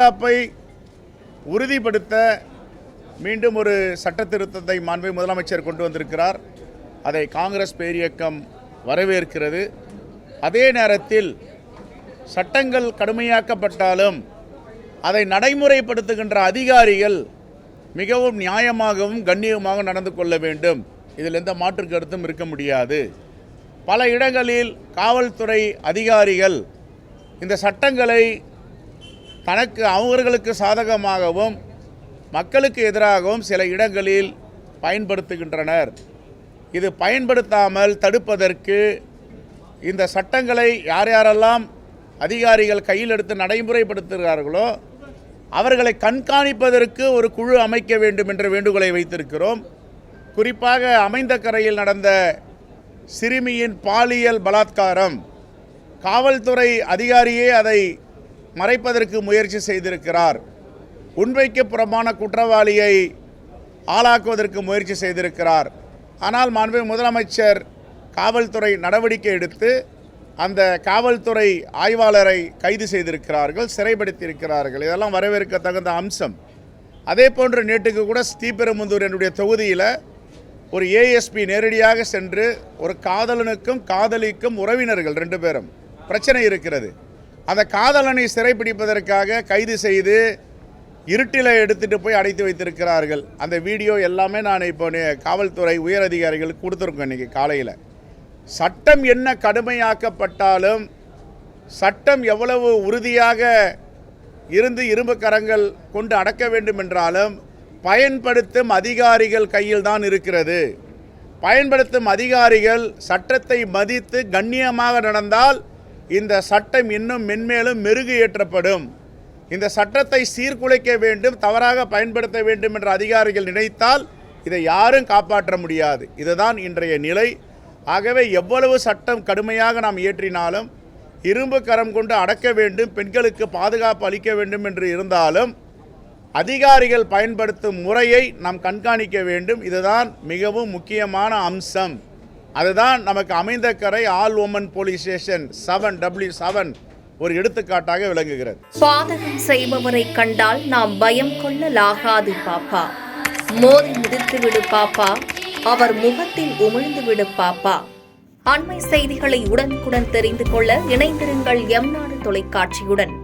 பாதுகாப்பை உறுதிப்படுத்த மீண்டும் ஒரு சட்ட திருத்தத்தை மாண்புமிகு முதலமைச்சர் கொண்டு வந்திருக்கிறார். அதை காங்கிரஸ் பேரியக்கம் வரவேற்கிறது. அதே நேரத்தில் சட்டங்கள் கடுமையாக்கப்பட்டாலும் அதை நடைமுறைப்படுத்துகின்ற அதிகாரிகள் மிகவும் நியாயமாகவும் கண்ணியமாக நடந்து கொள்ள வேண்டும். இதில் எந்த மாற்று கருத்தும் இருக்க முடியாது. பல இடங்களில் காவல்துறை அதிகாரிகள் இந்த சட்டங்களை அவர்களுக்கு சாதகமாகவும் மக்களுக்கு எதிராகவும் சில இடங்களில் பயன்படுத்துகின்றனர். இது பயன்படுத்தாமல் தடுப்பதற்கு இந்த சட்டங்களை யாரெல்லாம் அதிகாரிகள் கையில் எடுத்து நடைமுறைப்படுத்துகிறார்களோ அவர்களை கண்காணிப்பதற்கு ஒரு குழு அமைக்க வேண்டும் என்ற வேண்டுகோளை வைத்திருக்கிறோம். குறிப்பாக அமைந்தகரையில் நடந்த சிறுமியின் பாலியல் பலாத்காரம், காவல்துறை அதிகாரியே அதை மறைப்பதற்கு முயற்சி செய்திருக்கிறார். உண்மைக்கு புறம்பான குற்றவாளியை ஆளாக்குவதற்கு முயற்சி செய்திருக்கிறார். ஆனால் மாண்புமிகு முதலமைச்சர் காவல்துறை நடவடிக்கை எடுத்து அந்த காவல்துறை ஆய்வாளரை கைது செய்திருக்கிறார்கள், சிறைப்படுத்தியிருக்கிறார்கள். இதெல்லாம் வரவேற்க தகுந்த அம்சம். அதே போன்று நேற்றுக்கு கூட ஸ்ரீபெரும்புதூர் என்னுடைய தொகுதியில் ஒரு ஏஎஸ்பி நேரடியாக சென்று ஒரு காதலனுக்கும் காதலிக்கும் உறவினர்கள் 2 பேரும் பிரச்சனை இருக்கிறது. அந்த காதலனை சிறைப்பிடிப்பதற்காக கைது செய்து இருட்டில் எடுத்துகிட்டு போய் அடைத்து வைத்திருக்கிறார்கள். அந்த வீடியோ எல்லாமே நான் இப்போ காவல்துறை உயர் அதிகாரிகளுக்கு கொடுத்துருக்கோம். இன்றைக்கி காலையில் சட்டம் என்ன கடுமையாக்கப்பட்டாலும், சட்டம் எவ்வளவு உறுதியாக இருந்து இரும்பு கரங்கள் கொண்டு அடக்க வேண்டும் என்றாலும் பயன்படுத்தும் அதிகாரிகள் கையில் தான் இருக்கிறது. பயன்படுத்தும் அதிகாரிகள் சட்டத்தை மதித்து கண்ணியமாக நடந்தால் இந்த சட்டம் இன்னும் மென்மேலும் மெருகு ஏற்றப்படும். இந்த சட்டத்தை சீர்குலைக்க வேண்டும், தவறாக பயன்படுத்த வேண்டும் என்ற அதிகாரிகள் நினைத்தால் இதை யாரும் காப்பாற்ற முடியாது. இதுதான் இன்றைய நிலை. ஆகவே எவ்வளவு சட்டம் கடுமையாக நாம் இயற்றினாலும் இரும்பு கரம் கொண்டு அடக்க வேண்டும், பெண்களுக்கு பாதுகாப்பு அளிக்க வேண்டும் என்று இருந்தாலும் அதிகாரிகள் பயன்படுத்தும் முறையை நாம் கண்காணிக்க வேண்டும். இதுதான் மிகவும் முக்கியமான அம்சம். அதுதான் நமக்கு Aminjikarai all women police station 7W7 ஒரு எடுத்துக்காட்டாக விளங்குகிறது. பாதகம் செய்பவரை கண்டால் நாம் பயம் கொள்ளலாகாது பாப்பா. மோதி மிதித்து விடு பாப்பா, அவர் முகத்தில் உமிழ்ந்து விடு பாப்பா. அண்மை செய்திகளை உடனுக்குடன் தெரிந்து கொள்ள இணைந்திருங்கள் எம் நாடு தொலைக்காட்சியுடன்.